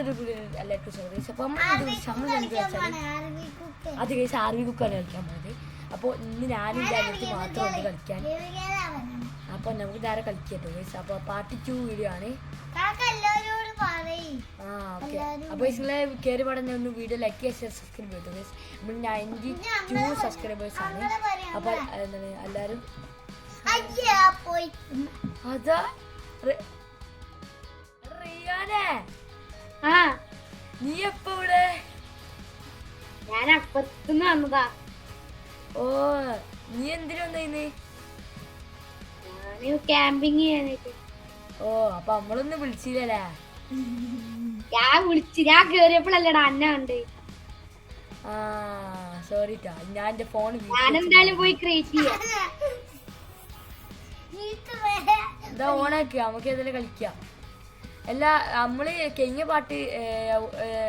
നല്ലൊരു എല്ലാവർക്കും ചോദിച്ചു. അപ്പോൾ നമ്മൾ എന്ത് വെച്ചാൽ അത് കഴിച്ച് ആർമി കുക്കാണ് കളിക്കാൻ പോകുന്നത്. അപ്പോൾ ഇന്ന് ഞാനും എൻ്റെ അനിയത്തി മാത്രമുണ്ട് കളിക്കാൻ. അപ്പോൾ നമുക്ക് നേരെ കളിക്കട്ടോ ഗൈസ്. അപ്പോൾ പാർട്ട് 2 വീഡിയോ ആണ്. ഓക്കെ. അപ്പോൾ നിങ്ങളെ കയറി പടഞ്ഞ ഒന്ന് വീഡിയോ ലൈക്ക് ചെയ്യുക, സബ്സ്ക്രൈബ് ചെയ്തു ഗൈസ്. നമ്മൾ 92 സബ്സ്ക്രൈബേഴ്സ് ആണ്. അപ്പോൾ എന്താണ് എല്ലാവരും അതാ റിയാനെ നീ എപ്പോ ഇവിടെ? ഞാൻ അപ്പത്തുനിന്ന് വന്നതാ. ഓ നീ എന്തിനു വന്നേ? ഞാന് ക്യാമ്പിങ് ചെയ്യാനായിട്ട്. ഓ അപ്പൊ നമ്മളൊന്നും വിളിച്ചില്ലല്ലേ? ഞാൻ കേറിയപ്പോഴല്ലടാ അന്ന ഉണ്ട്. ആ സോറി ട്ടാ, ഞാൻ എന്റെ ഫോൺ ഞാനെന്തായാലും പോയി ക്രിയേറ്റ് ചെയ്യാം. എന്താ ഓണാക്കി നമുക്ക് ഏതെങ്കിലും കളിക്കാം. അല്ല നമ്മള് കഴിഞ്ഞ പാട്ട്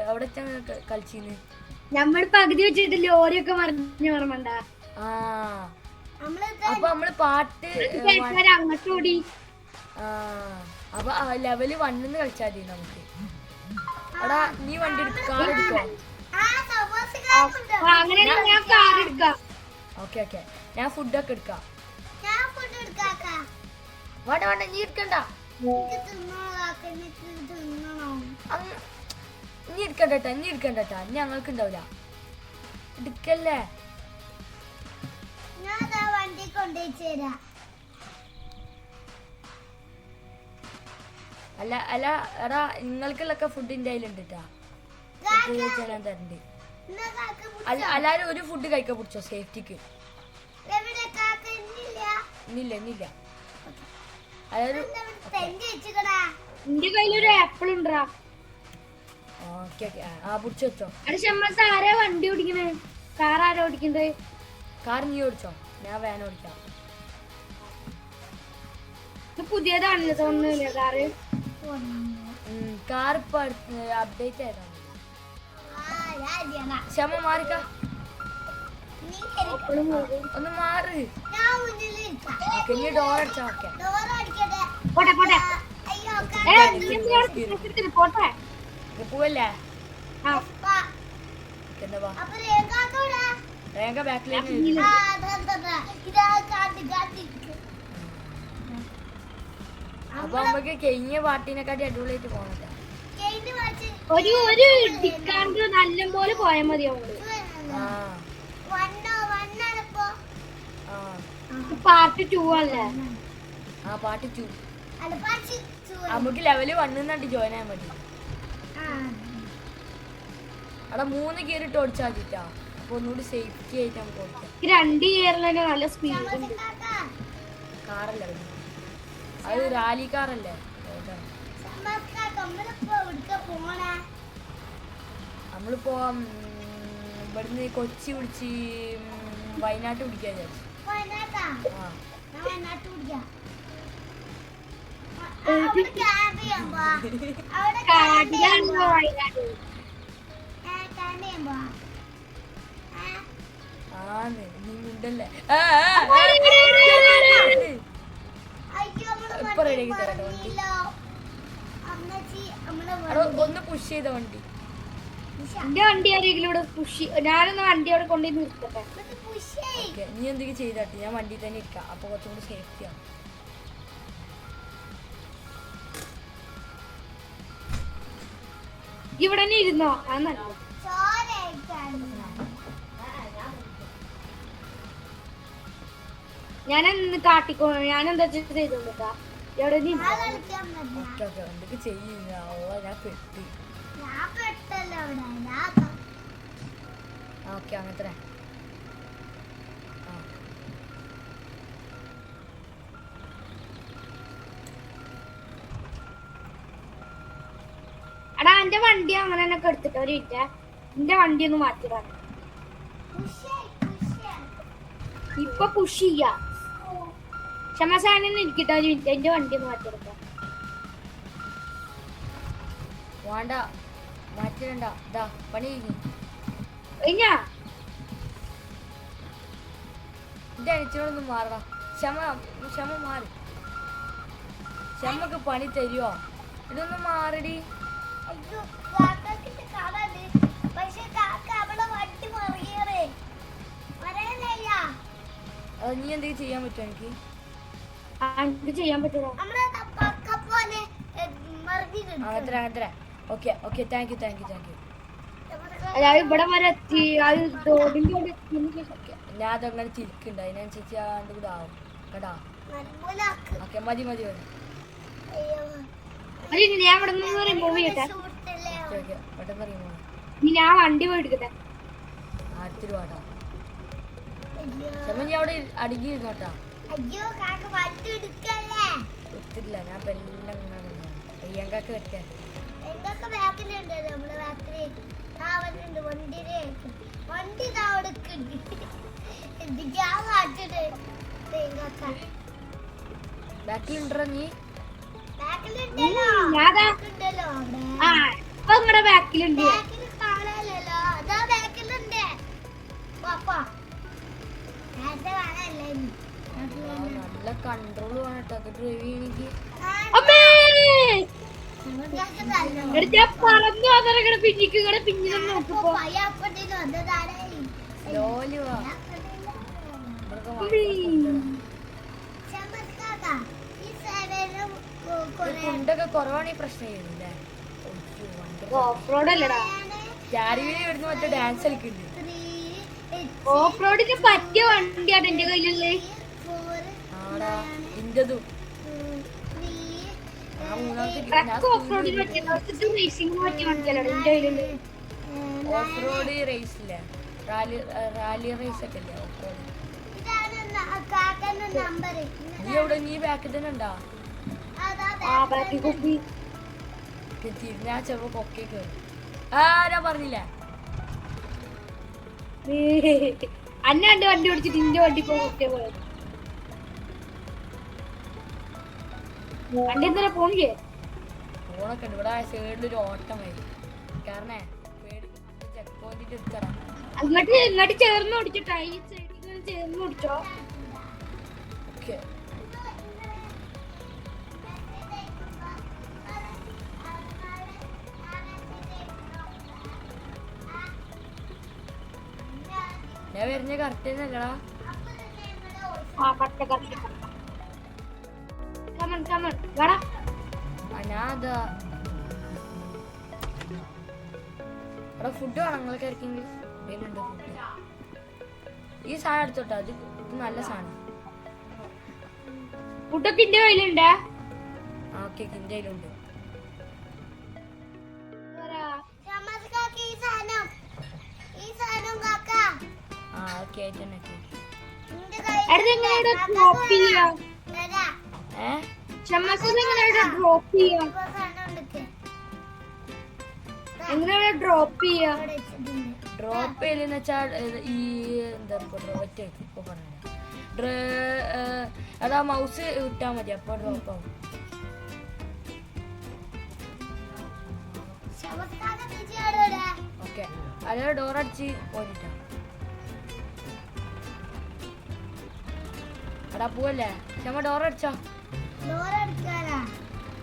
അവിടെ കളിച്ചിന്ന്. നമ്മൾ പകുതി വെച്ചിട്ട് ലോറിയൊക്കെ മറിഞ്ഞു ഓർമ്മണ്ട. ആ അപ്പൊ നമ്മള് പാട്ട് അങ്ങോട്ട് ഓടി. അപ്പൊ ലെവല് 1 കളിച്ചാൽ മതി നമുക്ക്. എടാ നീ വണ്ടി കാർ എടുക്കോ? ഓക്കെ ഓക്കെ, ഞാൻ ഫുഡൊക്കെ എടുക്കാം. വേണ്ട വേണ്ട, നീ എടുക്കണ്ട, നീ എടുക്കണ്ടട്ടാ, നീ ഞങ്ങൾക്ക് ഉണ്ടാവില്ല. എടുക്കല്ലേ? വണ്ടി കൊണ്ടുവരാ. അല്ല അല്ല എടാ നിങ്ങൾക്കുള്ളൊക്കെ ഫുഡിന്റെ കയ്യിലുണ്ട് ട്ടാ. ഞാൻ തരണ്ട്. എല്ലാരും ഒരു ഫുഡ് കഴിക്കാൻ പിടിച്ചോ സേഫ്റ്റിക്ക്. ഇന്നില്ല ഇന്നില്ല. എന്റെ കയ്യിലൊരു ആപ്പിൾ ഉണ്ടാ. ഓക്കെ ഓക്കെ, ആ പിടിച്ചു വെച്ചോ. ആരാ വണ്ടി ഓടിക്കണേ? കാർ ആരാ ഓടിക്കണ്ടേ? കാർ നീ ഓടിച്ചോ, ഞാൻ വാൻ ഓടിക്കാം. പുതിയതാണല്ലോ തോന്നുന്നില്ല കാറ്. കാർ ഇപ്പൊ അപ്ഡേറ്റ് ആയതാണ്. ക്ഷമ മാറിക്ക, ഒന്ന് മാറ്. നീ ഡോർ അടിച്ചാ. ഓക്കെ പോവല്ലേ? എന്താ ബാക്കിലേക്ക് അപ്പൊ നമുക്ക് കഴിഞ്ഞ പാട്ടിനെക്കാട്ടി അടിപൊളിയായിട്ട് പോകണ. ഒരു നല്ല പോലെ പോയാൽ മതിയോ? പാർട്ട് 2 അല്ലേ? ആ പാർട്ട് 2 നമുക്ക് ലെവല് 1 ജോയിൻ ആയാൽ മതി. അവിടെ 3 ഗിയർ ഇട്ട് ഓടിച്ചാൽ മതിട്ടാ. അപ്പൊ ഒന്നുകൂടി സേഫ്റ്റി ആയിട്ട് നമുക്ക് ഓടിക്കാം. 2 ഗിയറിൽ നല്ല സ്പീഡ് ഉണ്ട്. കാറല്ലേ അത്? റാലി കാറല്ലേ? നമ്മളിപ്പോ ഇവിടുന്ന് കൊച്ചി പിടിച്ച് വയനാട്ട് പിടിക്കാൻ വിചാരിച്ചു. ആന്ന് നീ മിണ്ടല്ലേ? ഇപ്പൊ റെഡിയാക്കി തരാം വണ്ടി. ഒന്ന് പുഷ് ചെയ്ത വണ്ടി. എന്റെ വണ്ടി ആരെങ്കിലും പുഷ്. ഞാനൊന്ന് വണ്ടി അവിടെ കൊണ്ടുപോയി നിർത്തട്ടെ. നീ എന്തെങ്കിലും ചെയ്താട്ടെ, ഞാൻ വണ്ടി തന്നെ ഇരിക്കാം. അപ്പൊ കുറച്ചും കൂടി സേഫ്റ്റി ആവും. ഇവിടെ തന്നെ ഇരുന്നോ? ഞാനെന്ന് കാട്ടിക്കോ. ഞാനെന്താ ചെയ്തോണ്ടാ എവിടെ എന്തൊക്കെ ചെയ്യുന്ന? ഞാൻ പെട്ടി. ഓക്കെ അങ്ങനത്തെ എടാ എന്റെ വണ്ടി അങ്ങനെ തന്നെ എടുത്തിട്ട് ഒരു മിനിറ്റ്. എന്റെ വണ്ടി ഒന്ന് മാറ്റിടാൻ. ഇപ്പൊ പുഷ് ചെയ്യാ. ക്ഷമസാനം ഇരിക്കട്ടെ ഒരു മിനിറ്റ്. എന്റെ വണ്ടി ഒന്ന് മാറ്റിയെടുക്കാം. വേണ്ട മാറ്റിടണ്ട, ഇതാ പണി കഴിഞ്ഞാ. എന്റെ അനിച്ചോടൊന്നും മാറടാ. ക്ഷമ മാറി. ക്ഷമക്ക് പണി തരുവോ? ഇതൊന്നും മാറടി. അത് നീ എന്തെങ്കിലും ചെയ്യാൻ പറ്റുമോ എനിക്ക്? എനിക്ക് ചെയ്യാൻ പറ്റുമോ? അങ്ങനത്തെ ഓക്കെ ഓക്കെ താങ്ക് യു. അതായത് ഇവിടെ വരെ എത്തി അത് തോടിന്റെ അവിടെ എത്തിയതിന് ശേഷം ഞാൻ അതങ്ങനെ തിരിക്കുന്നുണ്ട്, അതിനനുസരിച്ച് ആണ്ട് കൂടെ ആവും കേട്ടാ. ഓക്കെ മതി. അത് ഞാൻ ഇവിടെ നിന്ന് റിമൂവ് ചെയ്യട്ടെ. ഓക്കെ പെട്ടെന്ന് അറിയുമോ? ഇനി ഞാൻ വണ്ടി പോയി എടുക്കട്ടെ. ആയിരത്തി രൂപ കേട്ടോ. നീ അവിടെ അടുക്കി ഇരുന്നോട്ടാ. ഒത്തിരില്ല, ഞാൻ എല്ലാം പ്രിയങ്കാക്ക് വെക്കാൻ. ബാക്കിലുണ്ടോ നീ? നിങ്ങളുടെ ബാക്കിലുണ്ട്. നല്ല കൺട്രോൾ വേണം കേട്ടോ അത് ഡ്രൈവ് ചെയ്യണമെങ്കിൽ. ഞാൻ പറഞ്ഞു അതങ്ങനെ പിന്നിക്ക് പിന്നിൽ നോക്കുമ്പോ സ്ലോലി വാ. ഫുഡൊക്കെ കുറവാണെങ്കിൽ പ്രശ്നം ചെയ്യുന്നില്ലേ? ഓഫ് റോഡ് അല്ലടാ, ഇവിടുന്ന് മറ്റേ ഡാൻസ് കളിക്കുന്നുണ്ട്. ഓഫ് റോഡിന് പറ്റിയ വണ്ടിയാണ് എന്റെ കയ്യിലുള്ളത്. ആടാ ഇന്റതും ഓഫ് റോഡിന് പറ്റിയ റേസിംഗ് പറ്റിയ വണ്ടിയല്ലാണ് എന്റെ കയ്യിലുള്ളത്. ഓഫ് റോഡ് റേസ് ഇല്ലേ, റാലി റേസ് ഒക്കെ ഇല്ലേ ഓഫ് റോഡ്. നീ എവിടെ? നീ ബാക്കിൽ തന്നെ ഉണ്ടാ? തിരിഞ്ഞാ ചെറുപ്പം കൊക്കെ കയറും. ഞാൻ പറഞ്ഞില്ല അന്നാണ്ട് വണ്ടി ഓടിച്ചിട്ട് ഇന്റെ വണ്ടി പോകെ പോയത്. വണ്ടി എന്തിനാ പോണില്ലേ? ഫോണൊക്കെ ഉണ്ട് ഇവിടെ. സൈഡിലൊരു ഓട്ടം വരും കാരണം ചെക്ക് പോയിന്റ് എടുത്തരാം. ഇങ്ങോട്ട് ചേർന്ന് ഓടിച്ചോട്ടാ, ഈ സൈഡിൽ ചേർന്ന് ഓടിച്ചോ. ഓക്കെ ഞാൻ വരുന്ന കറക്റ്റ് തന്നെയല്ലടാ. ഞാനതാ അവിടെ ഫുഡ് വേണം നിങ്ങൾക്ക് ആർക്കെങ്കിലും? ഇതിലുണ്ട് ഫുഡ്. ഈ സാധനം എടുത്തോട്ടോ, ഇത് നല്ല സാധനം. ഫുഡൊക്കെ എന്റെ കയ്യിലുണ്ട്. ഓക്കെ എന്റെ കയ്യിലുണ്ട്. ഓക്കെ ആയിട്ട് ഡ്രോപ്പ് ചെയ്യലെന്ന് വെച്ചാൽ ഈ എന്താ ഒറ്റ ഇപ്പൊ പറഞ്ഞ അതാ മൗസ് വിട്ടാ മതി, അപ്പൊ ഡ്രോപ്പ് ആവും. ഓക്കെ അതെ ഡോർ അടിച്ച് പോയിട്ടാ. എടാ പോവല്ലേ ക്ഷമ? ഡോർ അടിച്ചോ?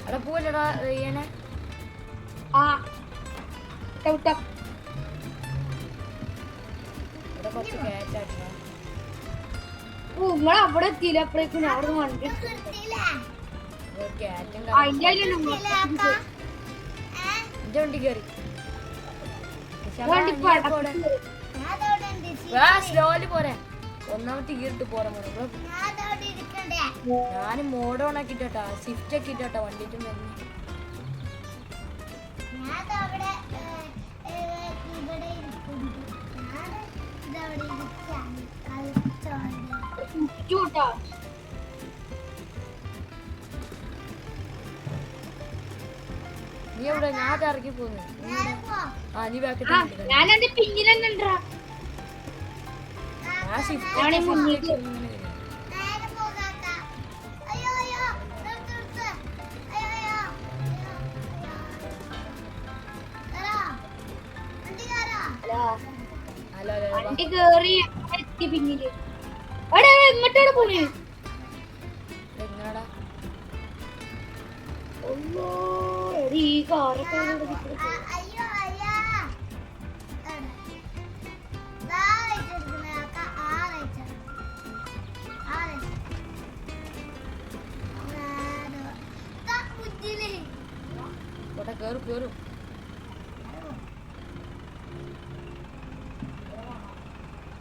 എടാ പോവല്ലേടാ ചെയ്യണേ? ഇവിടെ കുറച്ച് കേറ്റാ. അവിടെ എത്തിയില്ല. അപ്പോഴേക്കും ഞാൻ അവിടെ വണ്ടി എന്റെ വണ്ടി കയറി. സ്ലോലി പോരെ, ഒന്നാമത്തെ ഗിയറിട്ട് പോരാ. ഞാൻ മോഡ് ഓൺ ആക്കിട്ടാ, സ്വിഫ്റ്റ് ഒക്കെ ഇട്ടാ വണ്ടിട്ടും വരുന്നു. നീ എവിടെ? ഞാൻ ഇറക്കി പോന്നു. നീ ബാക്കി ഞാനെന്റെ പിന്നിൽ തന്നെ ഉണ്ടാ. ഞാൻ സ്വിഫ്റ്റ് വണ്ടി കേറി എത്തി പിന്നില്. എങ്ങോട്ടാണ് പോണേ? ഒന്നോ എടി ഈ കാറൊക്കെ കേറും കേറും.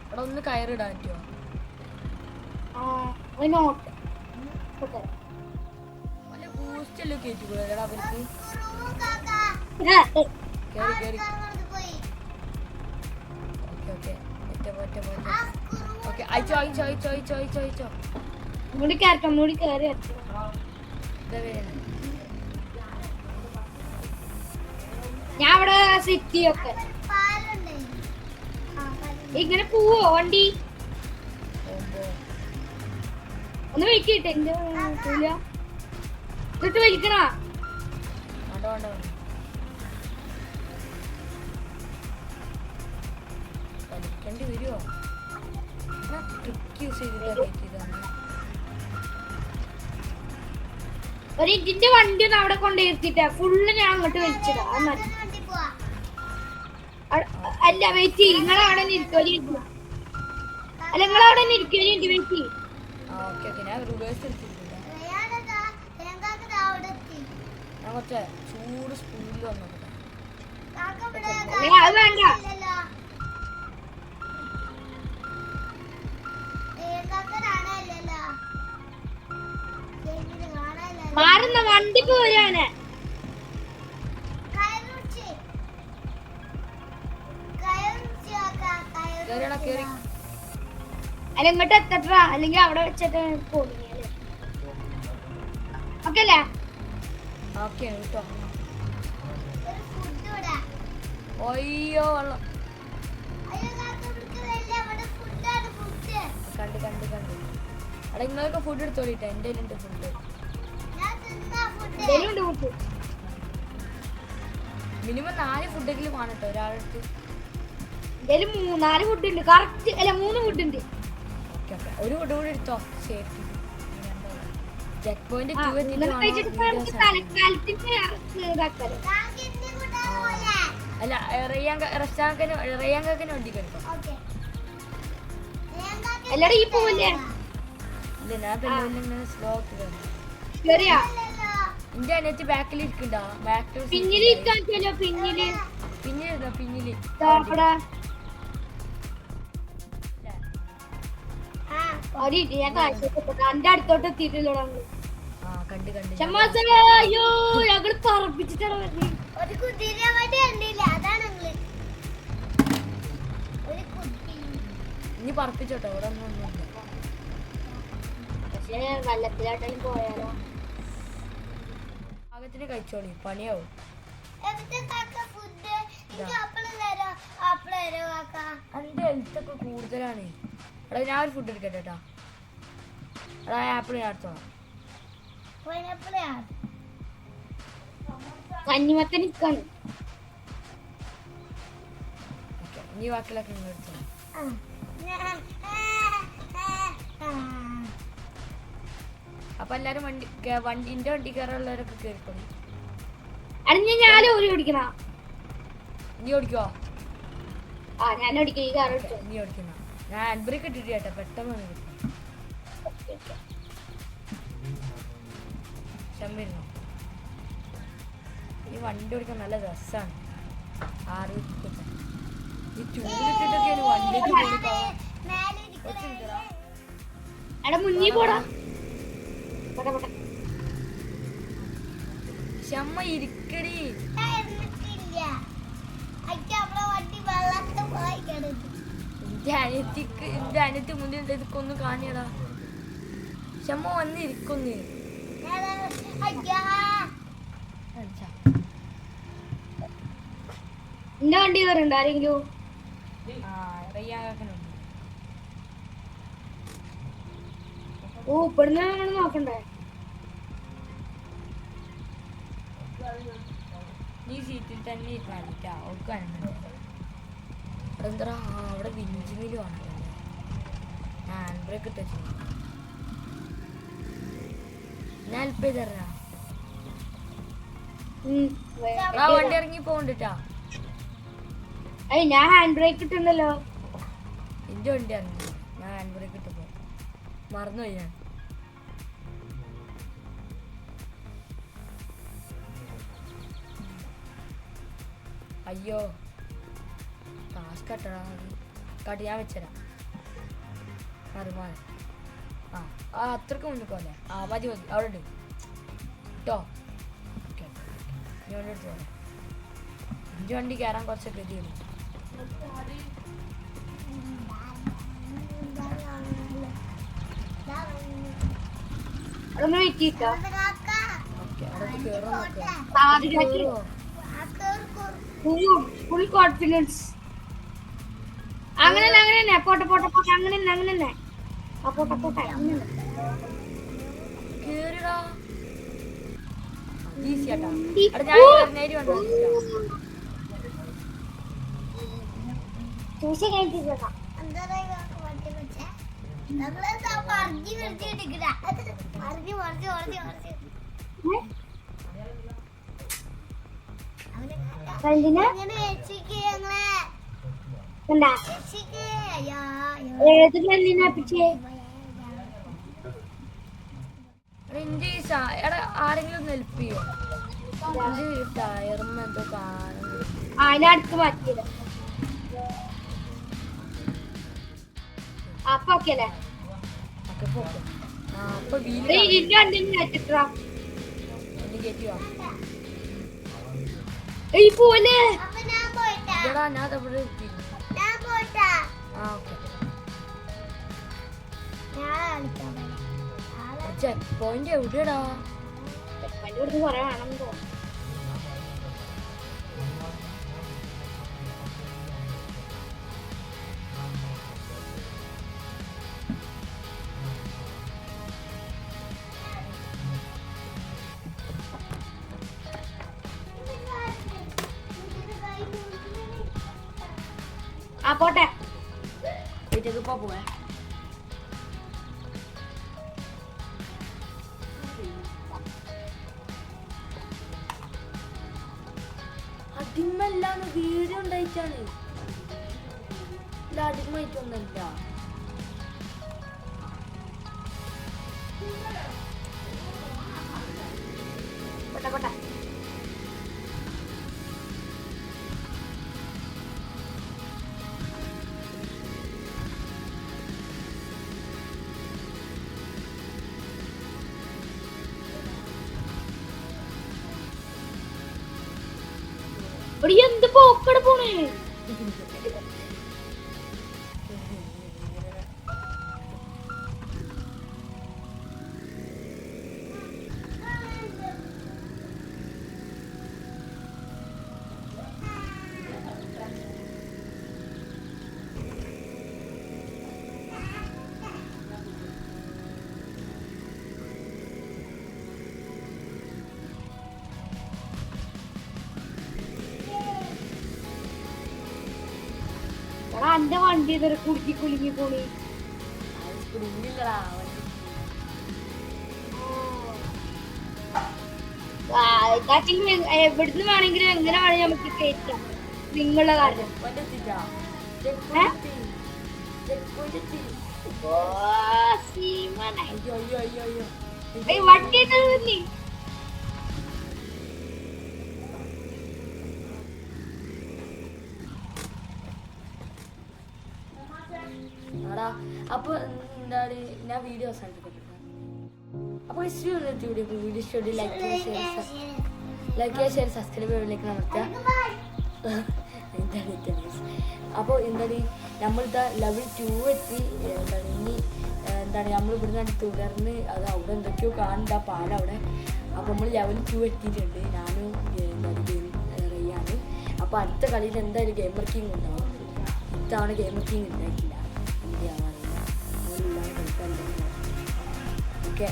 അവിടെ ഒന്ന് കയറിടാൻ പറ്റുമോ? വല്ല ബൂസ്റ്റല്ലോ കയറ്റിക്കൂടാ അവർക്ക്. കേറി കേറി. ഓക്കെ ഓക്കെ അയച്ചോ അയച്ചോ അയച്ചോ അയച്ചോ അയച്ചോ അയച്ചോ. മുടി കയറട്ടോ, മുടി കയറി ഞാൻ അവിടെ സിറ്റി ഒക്കെ ഇങ്ങനെ പോവോ വണ്ടി? ഒന്ന് വലിക്കട്ടെ എന്റെ എന്നിട്ട് വലിക്കണ വലിക്കേണ്ടി വരുമോ? ട്രിക്ക് യൂസ് ചെയ്തിട്ടാണ്. ഒരു ഇതിന്റെ വണ്ടി ഒന്ന് അവിടെ കൊണ്ടുവരുത്തിട്ട ഫുള്ള് ഞാൻ അങ്ങോട്ട് വലിച്ചതാ. അല്ല വെയിറ്റ് നിങ്ങളവിടെ ഇരിക്കോലി. അല്ല നിങ്ങളവിടെ ഇരിക്കോലി ഉണ്ട് വെയിറ്റ്. ഞാൻ കുറച്ച് ചൂട് സ്പൂണിൽ വന്നോട്ടെ. അത് വേണ്ട. മാറുന്ന വണ്ടി പോരാണ്. അല്ല ഇങ്ങോട്ട് എത്തട്ട, അല്ലെങ്കിൽ അവിടെ വെച്ചിട്ട് പോണില്ലേ? ഓക്കെ അല്ലേ? അയ്യോ വെള്ളം കണ്ട് കണ്ട് കണ്ട്. അവിടെ നിങ്ങളൊക്കെ ഫുഡ് എടുത്തോളിട്ടാ. എൻ്റെ ഉണ്ട് ഫുഡ്. മിനിമം 4 ഫുഡെങ്കിലും വേണം കേട്ടോ ഒരാളടുത്ത്. 4 ഫുഡ് ഉണ്ട് കറക്റ്റ്. അല്ല 3 ഫുഡ് ഉണ്ട്. ഓക്കെ ഓക്കെ ഒരു ഫുഡ് കൂടി എടുത്തോ. സേഫ്റ്റി ചെക്ക് പോയിന്റ് അല്ല റയ്യാങ്കന് വണ്ടി കേട്ടോ. എല്ലാരും ഈ പോവല്ലേ? ഇല്ല ഞാൻ പെണ്ണിങ്ങനെ സ്ലോ എന്റെ അനിയത്തി ബാക്കിൽ ഇരിക്കണ്ടോ? പിന്നിലിരുന്നോ? പിന്നില് എന്റെ അടുത്തോട്ട് എത്തിയിട്ടില്ലോ. കണ്ട് കണ്ട് അയ്യോ ഞങ്ങള് പറപ്പിച്ചിട്ടാണ്. ഇനി പറപ്പിച്ചോട്ടോ. ഇവിടെ ഒന്നും പക്ഷേ വെള്ളത്തിലായിട്ടാലും പോയാലോ? പാകത്തിന് കഴിച്ചോളി, പണിയാവും. എന്റെ ഹെൽത്ത് ഒക്കെ കൂടുതലാണ്. എടാ ഞാൻ ഒരു ഫുഡ് എടുക്കട്ടെ കേട്ടോ. എടാ ആപ്പിൾ ഞാൻ എടുത്തോളാം. കഞ്ഞിമത്ത നിക്കാണ്. ഇനി ബാക്കിലൊക്കെ നിങ്ങൾ എടുത്തോളാം. അപ്പൊ എല്ലാരും വണ്ടിന്റെ വണ്ടി കയറാനുള്ളവരൊക്കെ കേറിക്കോളി. ഞാൻ ഓടി ഓടിക്കണ. നീ ഓടിക്കോ? ഞാൻ ഓടിക്കും. ഈ കാർ ഓടിച്ചോ? നീ ഓടിക്കുന്ന. ഞാൻ അൻബ്രേക്ക് ഇട്ടിട്ട് കേട്ടോ. പെട്ടെന്ന് ക്ഷമിരുന്നു. ഈ വണ്ടി ഓടിക്കാൻ നല്ല രസാണ്. ഈ ചൂടിട്ടിട്ടൊക്കെയാണ് വണ്ടിക്ക് പോയി. മുന്നിൽ പോടാ. ക്ഷമ ഇരിക്കടി. എന്റെ അനിയത്തി മുന്നിൽ ഇതൊക്കൊന്നും കാണിയടാ. ക്ഷമ വന്നിരിക്കുന്നു. എന്റെ വണ്ടി കയറുണ്ട് ആരെങ്കിലും? ഓ ഇവിടുന്ന് നമ്മൾ നോക്കണ്ടേ? നീ സീറ്റിൽ തന്നെ ഇരുന്നാ എന്താ അവിടെ വിഞ്ചിമിലും ആണ്. ഹാൻഡ് ബ്രേക്ക് ഇട്ടു. ഞാൻ ഹെൽപ്പ് ചെയ്തരാ. ആ വണ്ടി ഇറങ്ങി പോകണ്ടിട്ടാ. ഞാൻ ഹാൻഡ് ബ്രേക്ക് ഇട്ടുണ്ടല്ലോ. എന്റെ വണ്ടി ഇറങ്ങി, ഞാൻ ഹാൻഡ് ബ്രേക്ക് ഇട്ടപ്പോ മറന്നുപോയി ഞാൻ. അയ്യോ കാശ് കട്ടടാ, കാട്ടി ഞാൻ വെച്ചരാ. മാറി ആ അത്രക്ക് മുന്നിൽ പോലെ. ആ മതി അവിടെ ഉണ്ട് കേട്ടോ. ഓക്കെ ഇനി വണ്ടി എടുത്ത് പോലെ. എൻ്റെ വണ്ടി കയറാൻ കുറച്ചൊക്കെ ഗതിയുള്ളൂ. Full confidence. അങ്ങനെ പോട്ടെ അങ്ങനെ പോട്ടെ കേറിടാ. ഈസി ആട്ടാ. ഞാൻ നേരി വന്നു. ആരെങ്കിലും ഹെൽപ്പ് ചെയ്യോ? ടയറും എന്തോ കാണുന്നു. അതിനടുത്ത് മാറ്റിയത് അപ്പൊ ഓക്കെ അല്ലേ? ചെക്ക് പോയിന്റ് എവിടെയാടാ? കൊറേ വേണം തോന്നുന്നു. ആ പോട്ടെ വീട്ടിലേക്ക് പോവേ. അടിമല്ലാന്ന് വീഡിയോ ഉണ്ടായിട്ടാണ്. ഇല്ല അടിമായിട്ടൊന്നല്ല. പോട്ടെ എന്ത് പോക്കട പോണേ? എന്റെ വണ്ടി കുടുക്കി കുലുങ്ങി പോണി. എവിടുന്ന് വേണമെങ്കിലും എങ്ങനെ വേണമെങ്കിൽ നമുക്ക് കയറ്റാം. നിങ്ങളുടെ കാര്യം വണ്ടി അപ്പൊ എന്താണ് ഞാൻ വീഡിയോ അവസാനിപ്പിക്കുന്നത്. അപ്പൊ വീഡിയോ ഇഷ്ടം ലൈക്ക് ഷെയർ സബ്സ്ക്രൈബ് ചെയ്യലേക്ക് നടത്തുക. അപ്പോൾ എന്താണ് നമ്മളിതാ ലെവൽ 2 എത്തി. എന്താണ് ഇനി എന്താണ് നമ്മൾ ഇവിടുന്ന് തുടർന്ന് അത് അവിടെ എന്തൊക്കെയോ കാണണ്ട പാലം അവിടെ. അപ്പോൾ നമ്മൾ ലെവൽ 2 എത്തിയിട്ടുണ്ട്. ഞാനും എന്താണ് റയ്യാനും. അപ്പോൾ അടുത്ത കളിയിൽ എന്തായാലും ഗെയിമർ കിങ് ഉണ്ടാവും. ഇത്തവണ ഗെയിമർ കിങ് ഉണ്ടായിട്ടില്ല. ഓക്കെ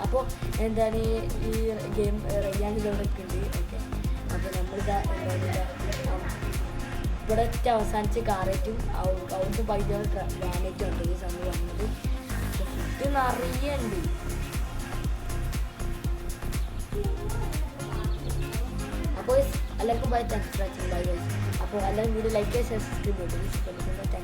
അപ്പോൾ എന്താണ് ഈ ഗെയിം റയ്യാനിലൂടെയൊക്കെ ഉണ്ട്. ഓക്കെ അപ്പോൾ നമ്മളിതാ ഇവിടെ അവസാനിച്ച് കാറേറ്റും അവിടുത്തെ പൈസകൾ വാനേറ്റും ഉണ്ട് ഈ സമയം വന്നത്. ഫുഡ് നിറയെ ഉണ്ട്. അപ്പോൾ എല്ലാവർക്കും bye, thanks for watching, bye guys. അപ്പോൾ എല്ലാവരും വീഡിയോ ലൈക്ക് ചെയ്യുക, സബ്സ്ക്രൈബ് ചെയ്യുക. താങ്ക്